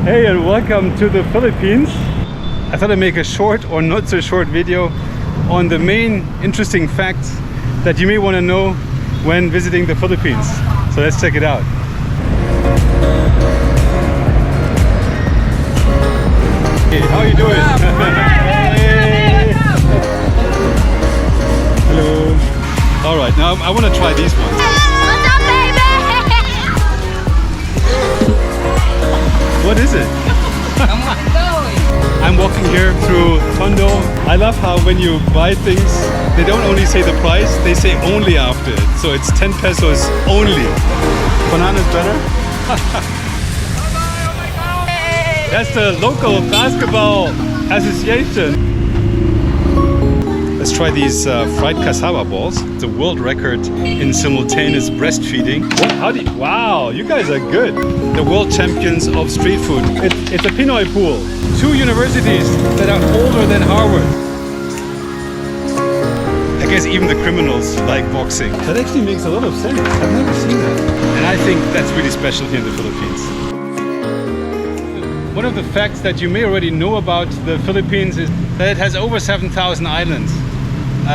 Hey, and welcome to the Philippines. I thought I'd make a short or not so short video on the main interesting facts that you may want to know when visiting the Philippines. So let's check it out. Hey, how are you doing? Hey. Hello. All right, now I want to try these ones. What's up, baby? What is it? Come on, go! I'm walking here through Tondo. I love how when you buy things, they don't only say the price, they say only after it. So it's 10 pesos only. Bananas better? That's the local basketball association. Let's try these fried cassava balls. It's a world record in simultaneous breastfeeding. Wow, you guys are good. The world champions of street food. It's a Pinoy Pool. 2 universities that are older than Harvard. I guess even the criminals like boxing. That actually makes a lot of sense. I've never seen that. And I think that's really special here in the Philippines. One of the facts that you may already know about the Philippines is that it has over 7,000 islands.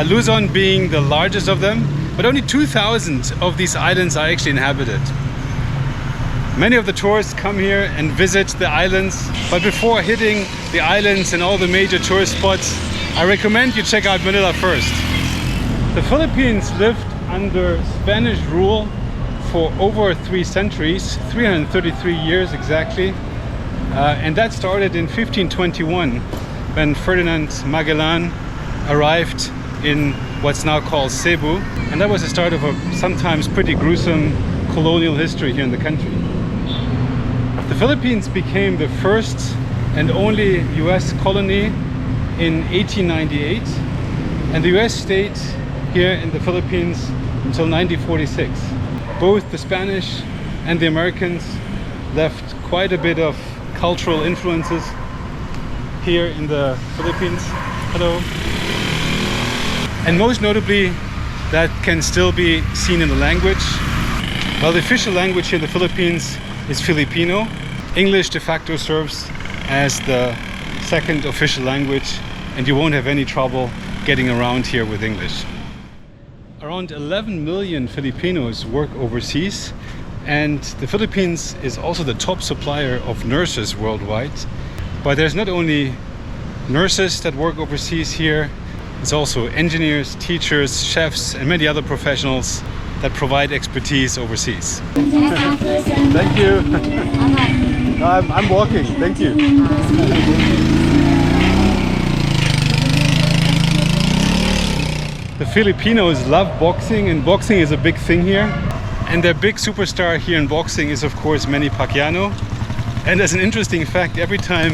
Luzon being the largest of them, but only 2,000 of these islands are actually inhabited. Many of the tourists come here and visit the islands, but before hitting the islands and all the major tourist spots, I recommend you check out Manila first. The Philippines lived under Spanish rule for over 3 centuries, 333 years exactly, and that started in 1521 when Ferdinand Magellan arrived in what's now called Cebu, and that was the start of a sometimes pretty gruesome colonial history here in the country. The Philippines became the first and only US colony in 1898, and the US stayed here in the Philippines until 1946. Both the Spanish and the Americans left quite a bit of cultural influences here in the Philippines. Hello. And most notably, that can still be seen in the language. Well, the official language here in the Philippines is Filipino. English de facto serves as the second official language, and you won't have any trouble getting around here with English. Around 11 million Filipinos work overseas, and the Philippines is also the top supplier of nurses worldwide. But there's not only nurses that work overseas here, it's also engineers, teachers, chefs, and many other professionals that provide expertise overseas. Thank you. I'm walking. Thank you. The Filipinos love boxing, and boxing is a big thing here. And their big superstar here in boxing is, of course, Manny Pacquiao. And as an interesting fact, every time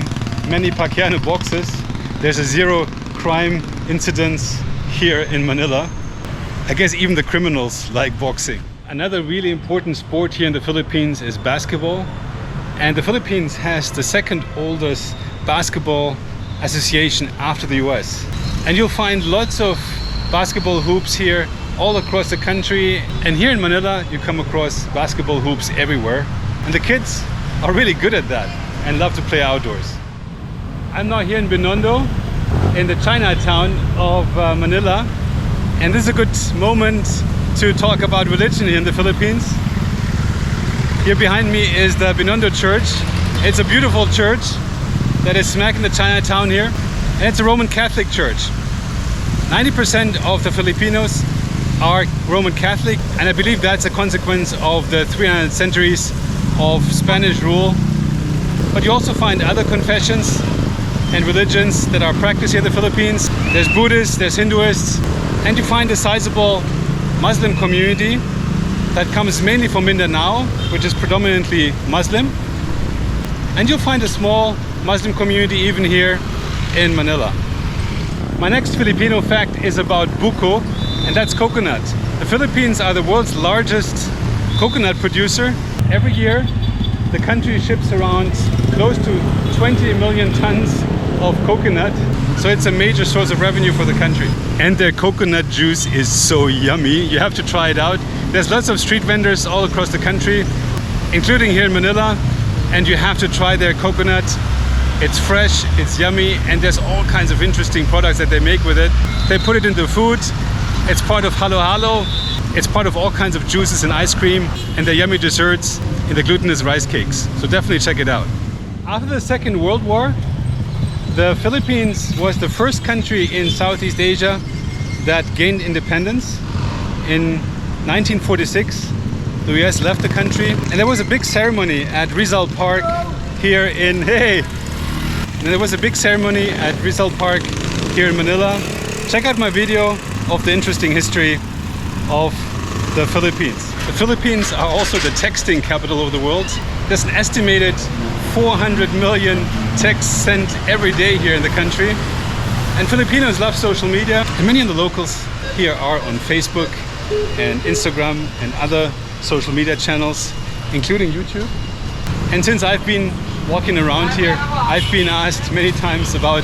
Manny Pacquiao boxes, there's a 0 crime incidents here in Manila. I guess even the criminals like boxing. Another really important sport here in the Philippines is basketball. And the Philippines has the second oldest basketball association after the US. And you'll find lots of basketball hoops here all across the country. And here in Manila, you come across basketball hoops everywhere. And the kids are really good at that and love to play outdoors. I'm now here in Binondo, in the Chinatown of Manila, and this is a good moment to talk about religion here in the Philippines. Here behind me is the Binondo Church. It's a beautiful church that is smack in the Chinatown here, and it's a Roman Catholic church. 90% of the Filipinos are Roman Catholic, and I believe that's a consequence of the 300 centuries of Spanish rule. But you also find other confessions and religions that are practiced here in the Philippines. There's Buddhists, there's Hinduists, and you find a sizable Muslim community that comes mainly from Mindanao, which is predominantly Muslim. And you'll find a small Muslim community even here in Manila. My next Filipino fact is about buko, and that's coconut. The Philippines are the world's largest coconut producer. Every year, the country ships around close to 20 million tons of coconut, so it's a major source of revenue for the country. And their coconut juice is so yummy, you have to try it out. There's lots of street vendors all across the country, including here in Manila, and you have to try their coconut. It's fresh, it's yummy, and there's all kinds of interesting products that they make with it. They put it into food. It's part of halo halo. It's part of all kinds of juices and ice cream, and the yummy desserts in the glutinous rice cakes. So definitely check it out. After the Second World War, the Philippines was the first country in Southeast Asia that gained independence. In 1946, the US left the country, and there was a big ceremony at Rizal Park here in, and there was a big ceremony at Rizal Park here in Manila. Check out my video of the interesting history of the Philippines. The Philippines are also the texting capital of the world. There's an estimated 400 million texts sent every day here in the country. And Filipinos love social media, and many of the locals here are on Facebook and Instagram and other social media channels, including YouTube. And since I've been walking around here, I've been asked many times about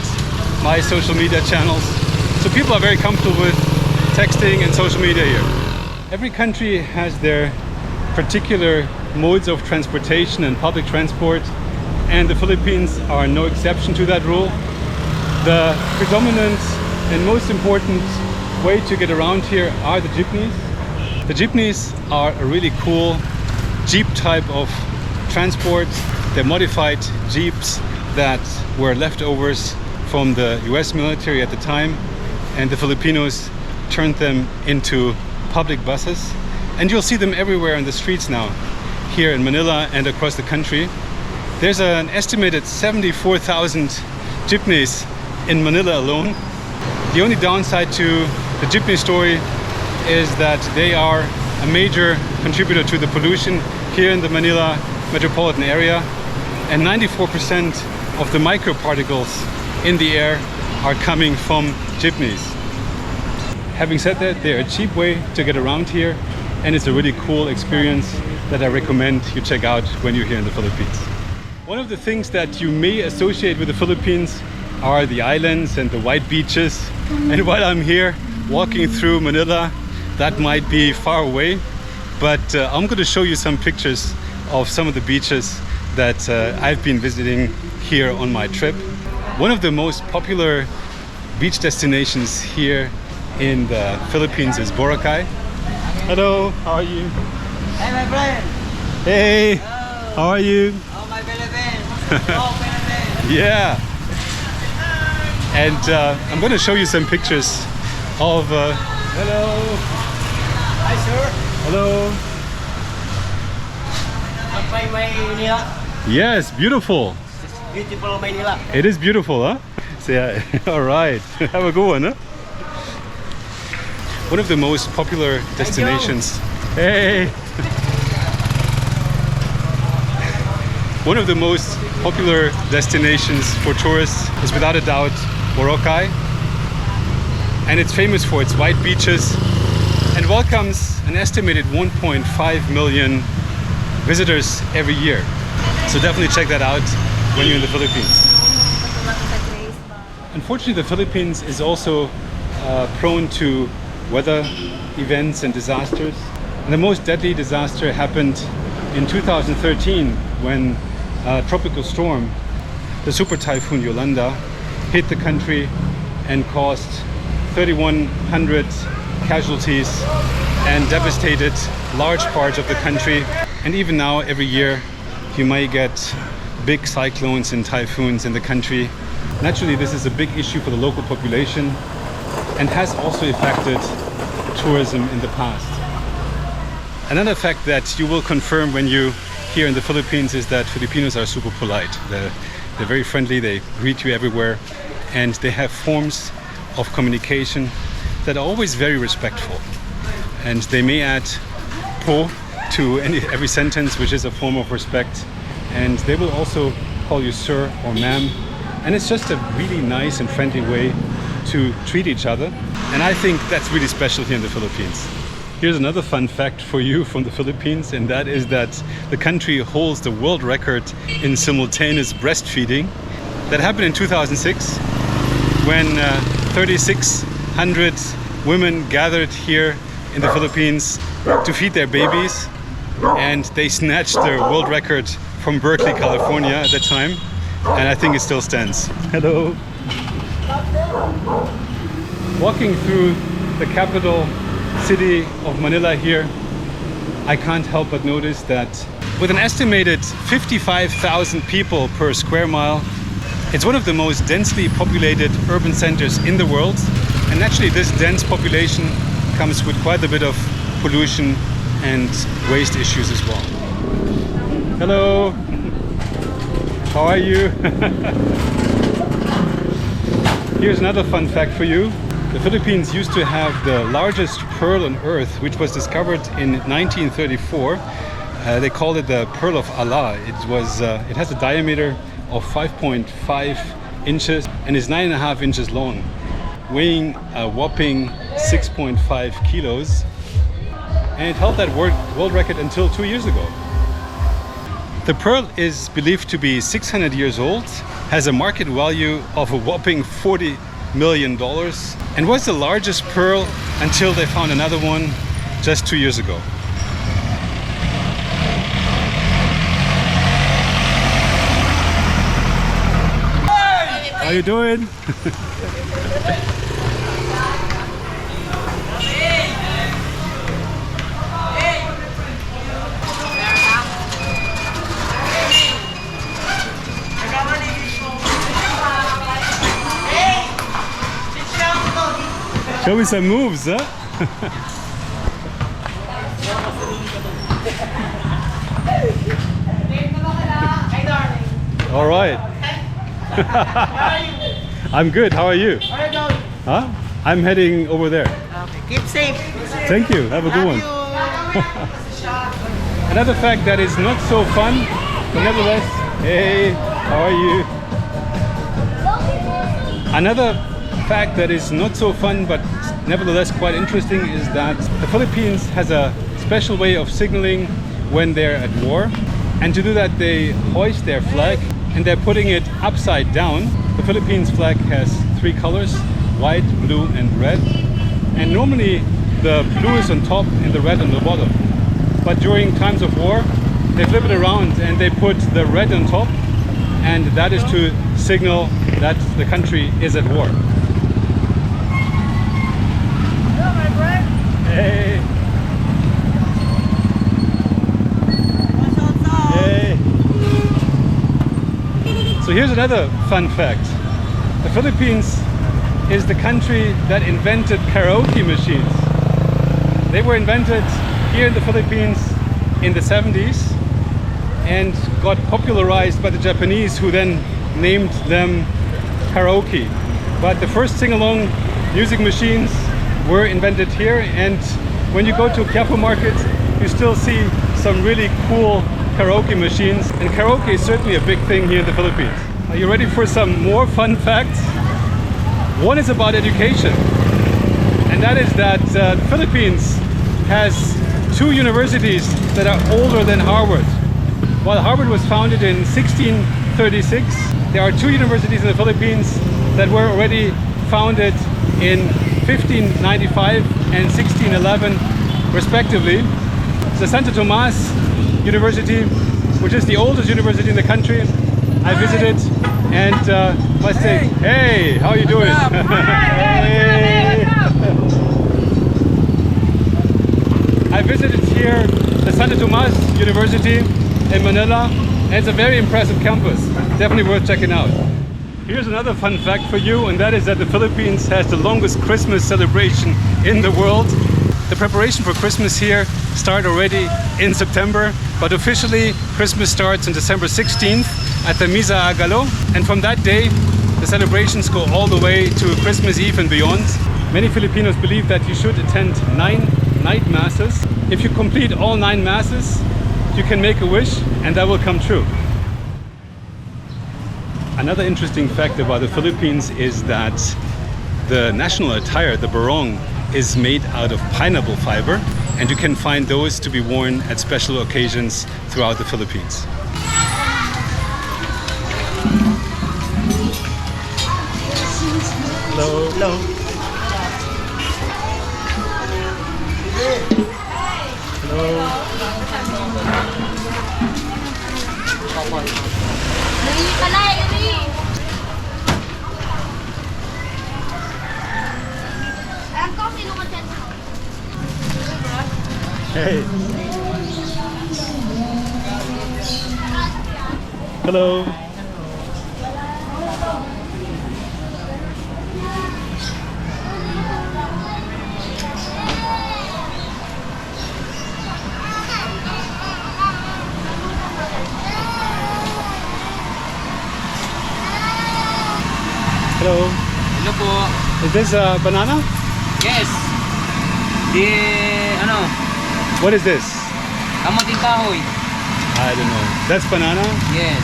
my social media channels. So people are very comfortable with texting and social media here. Every country has their particular modes of transportation and public transport, and the Philippines are no exception to that rule. The predominant and most important way to get around here are the jeepneys. The jeepneys are a really cool jeep type of transport. They're modified jeeps that were leftovers from the US military at the time, and the Filipinos turned them into public buses. And you'll see them everywhere on the streets now, here in Manila and across the country. There's an estimated 74,000 jeepneys in Manila alone. The only downside to the jeepney story is that they are a major contributor to the pollution here in the Manila metropolitan area, and 94% of the microparticles in the air are coming from jeepneys. Having said that, they're a cheap way to get around here, and it's a really cool experience that I recommend you check out when you're here in the Philippines. One of the things that you may associate with the Philippines are the islands and the white beaches. And while I'm here walking through Manila, that might be far away, but I'm going to show you some pictures of some of the beaches that I've been visiting here on my trip. One of the most popular beach destinations here in the Philippines is Boracay. Hello, how are you? Hey, my friend. Hey, Hello. how are you? Oh, my Philippines. Oh, Philippines. Yeah. And I'm going to show you some pictures of... hello. Hi, sir. Hello. I'm Manila. Yes, beautiful. Beautiful Manila. It is beautiful, huh? So, yeah. All right. Have a good one, huh? One of the most popular destinations. Hey. One of the most popular destinations for tourists is without a doubt Boracay, and it's famous for its white beaches and welcomes an estimated 1.5 million visitors every year. So definitely check that out when you're in the Philippines. Unfortunately, the Philippines is also prone to weather events and disasters. And the most deadly disaster happened in 2013 when a tropical storm, the super typhoon Yolanda, hit the country and caused 3,100 casualties and devastated large parts of the country. And even now, every year, you might get big cyclones and typhoons in the country. Naturally, this is a big issue for the local population and has also affected tourism in the past. Another fact that you will confirm when you here in the Philippines is that Filipinos are super polite. They're very friendly, they greet you everywhere, and they have forms of communication that are always very respectful. And they may add po to every sentence, which is a form of respect. And they will also call you sir or ma'am. And it's just a really nice and friendly way to treat each other. And I think that's really special here in the Philippines. Here's another fun fact for you from the Philippines, and that is that the country holds the world record in simultaneous breastfeeding. That happened in 2006 when 3,600 women gathered here in the Philippines to feed their babies, and they snatched the world record from Berkeley, California at that time, and I think it still stands. Hello. Walking through the capital city of Manila here, I can't help but notice that with an estimated 55,000 people per square mile, it's one of the most densely populated urban centers in the world. And naturally, this dense population comes with quite a bit of pollution and waste issues as well. Hello, how are you? Here's another fun fact for you. The Philippines used to have the largest pearl on earth, which was discovered in 1934. They called it the Pearl of Allah. It has a diameter of 5.5 inches and is 9.5 inches long, weighing a whopping 6.5 kilos. And it held that world record until 2 years ago. The pearl is believed to be 600 years old, has a market value of a whopping $40 million, and was the largest pearl until they found another one just 2 years ago. How you doing? Show me some moves, huh? All right. I'm good. How are you? Where are you going? Huh? I'm heading over there. Okay, keep safe. Thank you. Have a good one. Another fact that is not so fun, but nevertheless, hey, how are you? Another fact that is not so fun, but nevertheless quite interesting, is that the Philippines has a special way of signaling when they're at war. And to do that, they hoist their flag, and they're putting it upside down. The Philippines flag has 3 colors, white, blue and red. And normally the blue is on top and the red on the bottom. But during times of war, they flip it around and they put the red on top, and that is to signal that the country is at war. Hello, my friend. Hey! What's up? Hey! So here's another fun fact. The Philippines is the country that invented karaoke machines. They were invented here in the Philippines in the 70s and got popularized by the Japanese, who then named them karaoke. But the first sing-along music machines were invented here, and when you go to Quiapo Market, you still see some really cool karaoke machines, and karaoke is certainly a big thing here in the Philippines. Are you ready for some more fun facts? One is about education, and that is that the Philippines has 2 universities that are older than Harvard. While Harvard was founded in 1636, there are 2 universities in the Philippines that were already founded in 1595 and 1611 respectively. The Santo Tomas University, which is the oldest university in the country, I visited, and must say, hey, how are you doing? Hey. I visited here the Santo Tomas University in Manila, and it's a very impressive campus, definitely worth checking out. Here's another fun fact for you, and that is that the Philippines has the longest Christmas celebration in the world. The preparation for Christmas here started already in September, but officially Christmas starts on December 16th at the Misa Agalo, and from that day the celebrations go all the way to Christmas Eve and beyond. Many Filipinos believe that you should attend 9 night masses. If you complete all 9 masses, you can make a wish and that will come true. Another interesting fact about the Philippines is that the national attire, the barong, is made out of pineapple fiber, and you can find those to be worn at special occasions throughout the Philippines. Hello. Hello. Hello. Hey. Hello. Hello. Hello po. Is this a banana? Yes. Ano? What is this? Kamuting kahoy. I don't know. That's banana? Yes.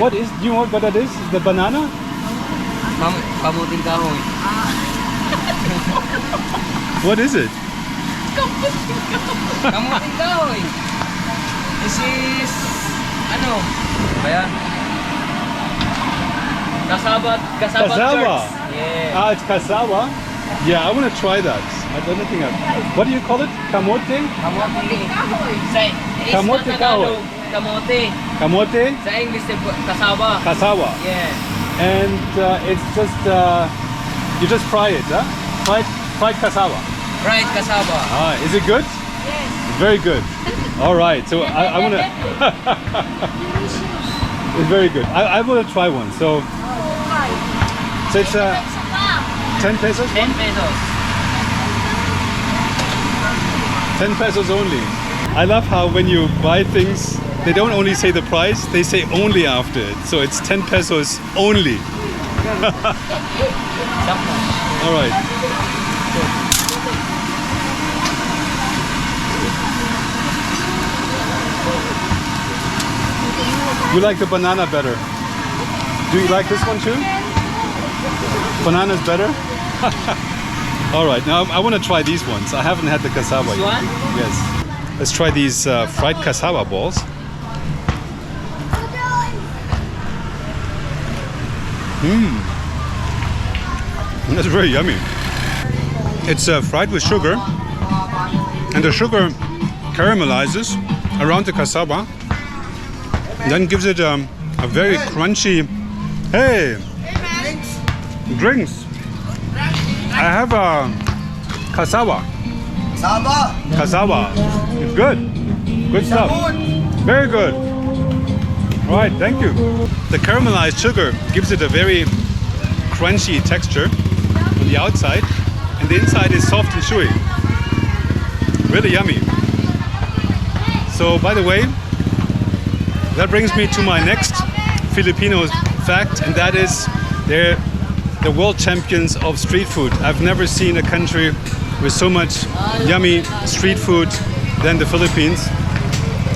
What is, do you know what that is? The banana? Kamuting kahoy. What is it? Kamuting kahoy. This is, ano? Bayan. Cassava Cassava. Church. Yeah. Ah, it's cassava? Yeah, I want to try that. I don't think what do you call it? Kamote? Kamote. Sa Kamote kahoy. Kamote. Kamote? Sa English, cassava. Cassava. Yeah. And it's just, you just fry it, huh? Fried cassava. Fried cassava. Ah, is it good? Yes. Very good. All right, so I want to... It's very good. I want to try one. So it's 10 pesos? 10 pesos. 10 pesos only. I love how when you buy things, they don't only say the price, they say only after it. So it's 10 pesos only. All right. You like the banana better. Do you like this one too? Banana's better? All right, now I want to try these ones. I haven't had the cassava This yet. one? Yes. Let's try these fried cassava balls. That's very yummy. It's fried with sugar, and the sugar caramelizes around the cassava, and then gives it a very crunchy. Hey, drinks. I have a cassava. Cassava. It's good. Good stuff. Very good. All right, thank you. The caramelized sugar gives it a very crunchy texture on the outside, and the inside is soft and chewy. Really yummy. So, by the way, that brings me to my next Filipino fact, and that is they're the world champions of street food. I've never seen a country with so much yummy street food than the Philippines.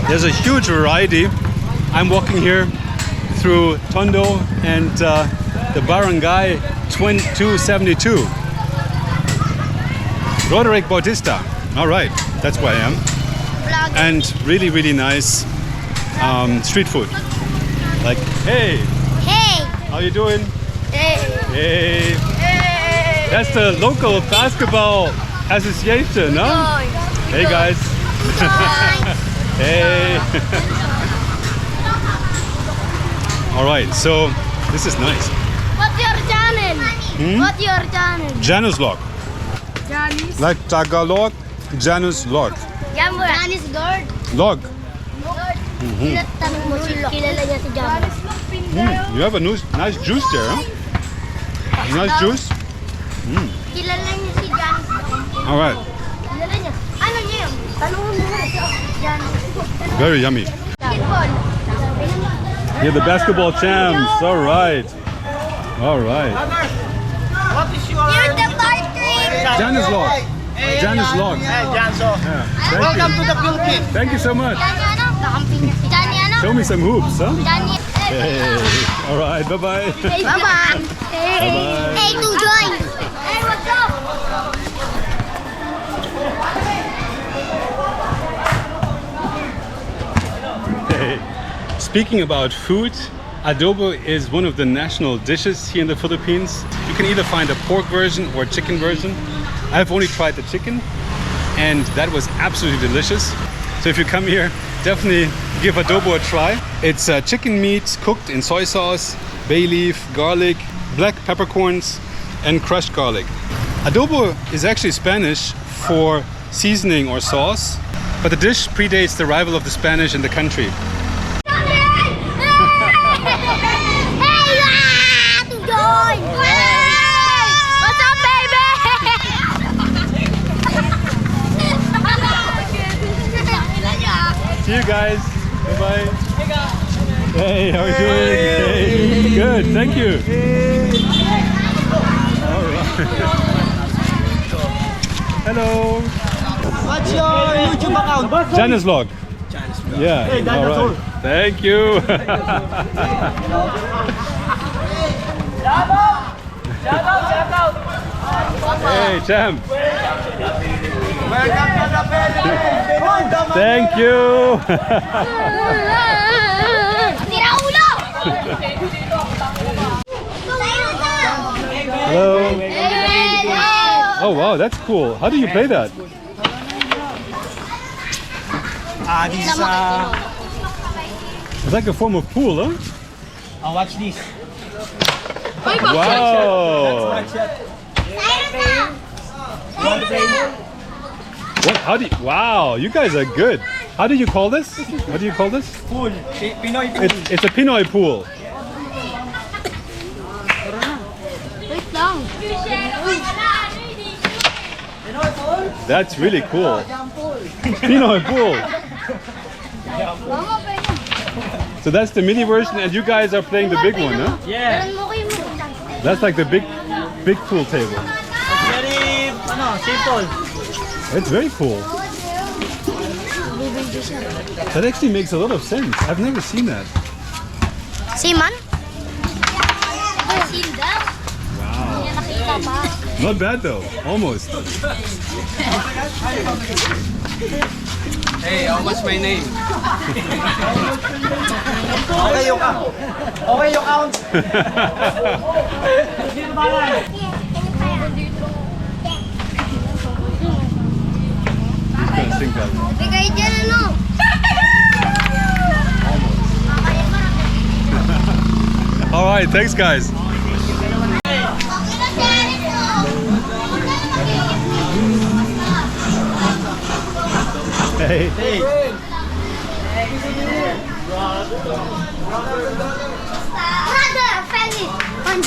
There's a huge variety. I'm walking here through Tondo and the barangay 272. Roderick Bautista. All right, that's where I am. And really, really nice street food. Like, hey, Hey! how you doing? Hey! Hey. That's the local basketball association, no? Hey guys. Hey. All right, so this is nice. What's your channel? What's your channel? Janus Log. Janice. Like Tagalog, Janus Log. Janice Gord. Log. Tanong mo sila. Kilala niya si Janice. You have a nice juice there, huh? Nice juice. Kilala niya si Janice. All right. Kilala niya. Ano niya yun? Tanungin mo na siya. Janice. Very yummy. Basketball. You're the basketball champs. All right. All right. What is your You're the partner. Janus Log. Janus Log. Hey, Janso. Yeah. Thank Welcome to you. the Philippines. Thank you so much. Jani ano? Kakamping niya. Jani ano? Show me some hoops, huh? Jani. Hey. All right. Bye-bye. Bye-bye. Bye-bye. Hey, to join. Hey, what's up? Hey. Speaking about food, adobo is one of the national dishes here in the Philippines. You can either find a pork version or a chicken version. I've only tried the chicken, and that was absolutely delicious. So if you come here, definitely give adobo a try. It's chicken meat cooked in soy sauce, bay leaf, garlic, black peppercorns, and crushed garlic. Adobo is actually Spanish for seasoning or sauce, but the dish predates the arrival of the Spanish in the country. What's up, baby? See you guys. Bye-bye. Hey, how are you doing? Hey. Good, thank you. All right. Hello. What's your YouTube account? Janice Vlog. Yeah. Hey, all dinosaur. right. Thank you. Shout out! Hey, champ. Welcome to the Philippines Tondo Thank you. Tira ulo! Hello. Oh wow, that's cool. How do you play that? This It's like a form of pool, huh? watch this. Wow. What? How do you, wow, you guys are good. How do you call this? What do you call this? Pool. Pinoy Pool. It's a Pinoy pool. Wait lang. That's really cool. Pinoy pool. So that's the mini version, and you guys are playing the big one, huh? Yeah. That's like the big pool table. Very, simple. It's very cool. That actually makes a lot of sense. I've never seen that. Siman? Wow. Not bad though. Almost. Hey, how much my name? Okay yung count. Okay yung count. He's gonna sing that. Bigay dyan ano? All right, thanks guys. Hey. Hey. Brother, family, $1.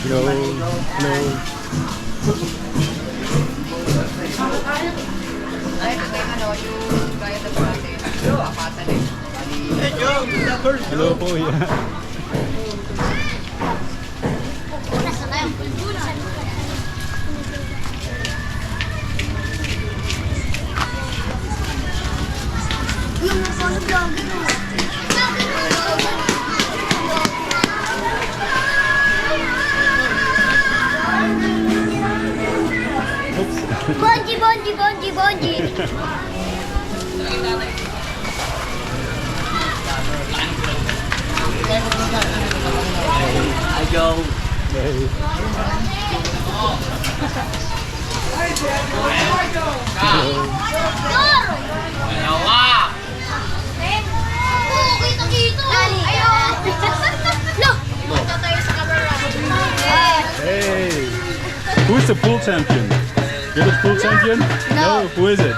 Hello. Hello. Hello po, yeah. Bonji, bonji, bonji, bonji. I go. Dalawa! Kita dito. Ayun. Look. Punta tayo sa camera. Hey. Who's the pool champion? You're the pool champion? No. Who is it?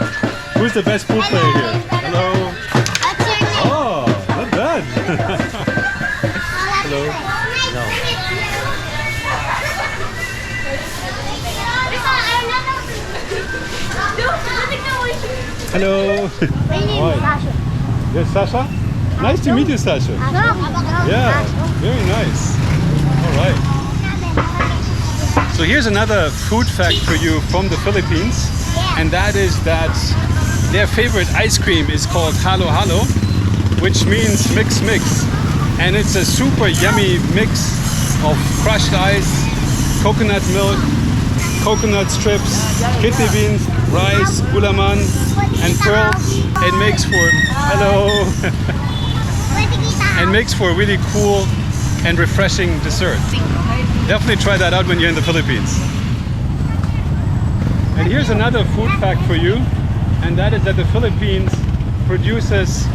Who's the best pool player here? Hello. That's your name. Oh, not bad. Hello. No. Hello. My name is Sasha. Yes, Sasha? Nice to meet you, Sasha. Yeah, very nice. All right. So here's another food fact for you from the Philippines, and that is that their favorite ice cream is called halo halo, which means mix mix, and it's a super yummy mix of crushed ice, coconut milk, coconut strips, kidney beans, rice, gulaman, and pearls. It makes for and makes for a really cool and refreshing dessert. Definitely try that out when you're in the Philippines. And here's another food fact for you, and that is that the Philippines produces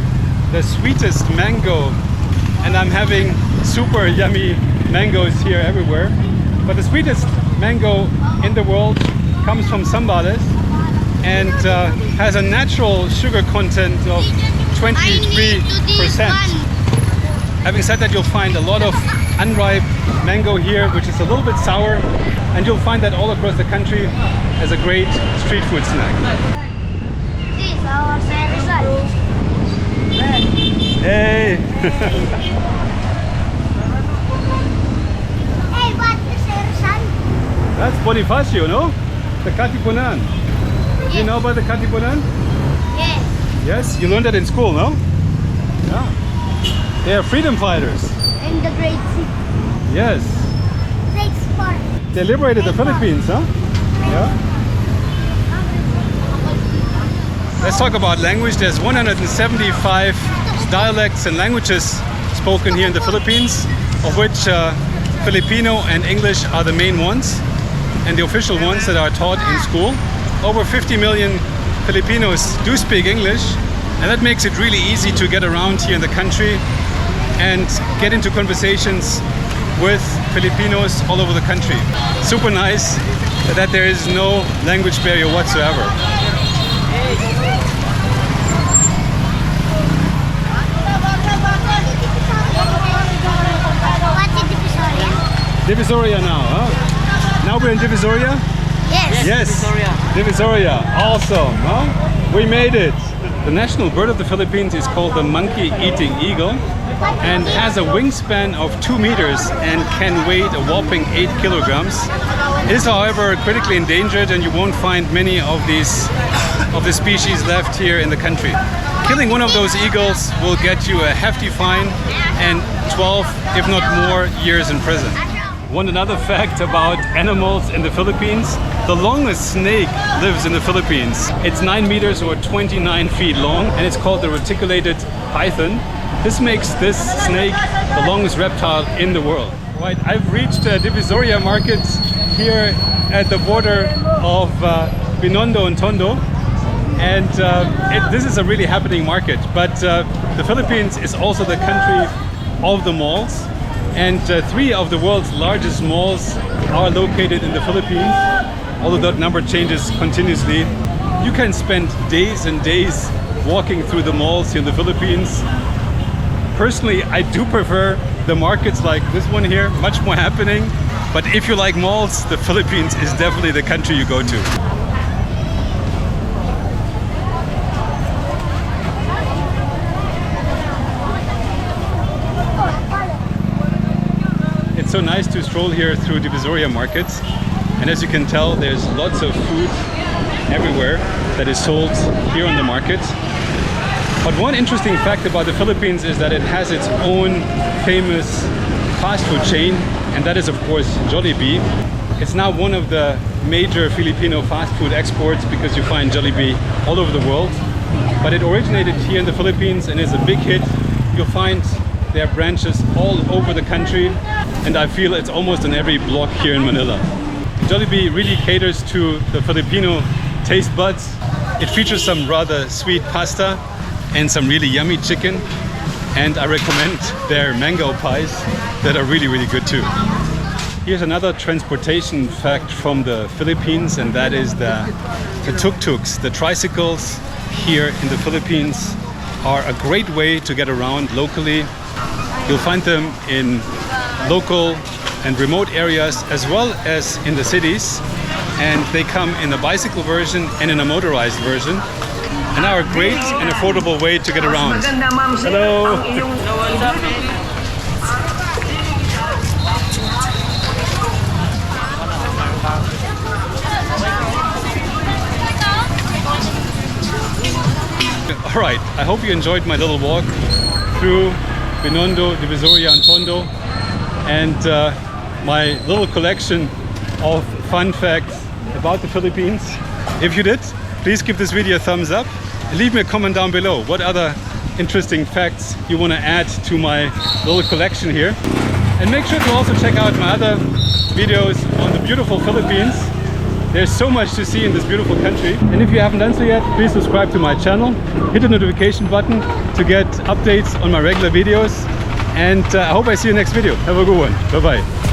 the sweetest mango, and I'm having super yummy mangoes here everywhere. But the sweetest mango in the world comes from Zambales and has a natural sugar content of 23%. Having said that, you'll find a lot of unripe mango here, which is a little bit sour, and you'll find that all across the country as a great street food snack. This is our result. Hey! Hey, what is the result? That's Bonifacio, no? The Katipunan. Yes. You know about the Katipunan? Yes. Yes? You learned that in school, no? Yeah. They are freedom fighters. In the grade 6. Yes. Grade 4. They liberated the Philippines, huh? Yeah. Let's talk about language. There's 175 dialects and languages spoken here in the Philippines, of which Filipino and English are the main ones and the official ones that are taught in school. Over 50 million Filipinos do speak English, and that makes it really easy to get around here in the country and get into conversations with Filipinos all over the country. Super nice that there is no language barrier whatsoever. What's in Divisoria? Divisoria now, huh? Now we're in Divisoria? Yes. Yes, Divisoria. Awesome, huh? We made it. The national bird of the Philippines is called the monkey-eating eagle and has a wingspan of 2 meters and can weigh a whopping 8 kilograms. It is, however, critically endangered, and you won't find many of the species left here in the country. Killing one of those eagles will get you a hefty fine and 12, if not more, years in prison. Want another fact about animals in the Philippines? The longest snake lives in the Philippines. It's 9 meters or 29 feet long, and it's called the reticulated python. This makes this snake the longest reptile in the world. Right, I've reached Divisoria Market here at the border of Binondo and Tondo, and this is a really happening market. But the Philippines is also the country of the malls, and 3 of the world's largest malls are located in the Philippines, although that number changes continuously. You can spend days and days walking through the malls here in the Philippines. Personally, I do prefer the markets like this one here, much more happening. But if you like malls, the Philippines is definitely the country you go to. It's so nice to stroll here through Divisoria markets, and as you can tell, there's lots of food everywhere that is sold here on the market. But one interesting fact about the Philippines is that it has its own famous fast food chain, and that is of course Jollibee. It's now one of the major Filipino fast food exports because you find Jollibee all over the world. But it originated here in the Philippines and is a big hit. You'll find their branches all over the country, and I feel it's almost in every block here in Manila. Jollibee really caters to the Filipino taste buds. It features some rather sweet pasta and some really yummy chicken, and I recommend their mango pies that are really, really good too. Here's another transportation fact from the Philippines, and that is the tuk-tuks. The tricycles here in the Philippines are a great way to get around locally. You'll find them in local and remote areas as well as in the cities, and they come in a bicycle version and in a motorized version, and are a great and affordable way to get around. Hello! Alright, I hope you enjoyed my little walk through Binondo, Divisoria and Tondo, and my little collection of fun facts about the Philippines. If you did, please give this video a thumbs up. Leave me a comment down below what other interesting facts you want to add to my little collection here. And make sure to also check out my other videos on the beautiful Philippines. There's so much to see in this beautiful country. And if you haven't done so yet, please subscribe to my channel. Hit the notification button to get updates on my regular videos. And I hope I see you next video. Have a good one. Bye-bye.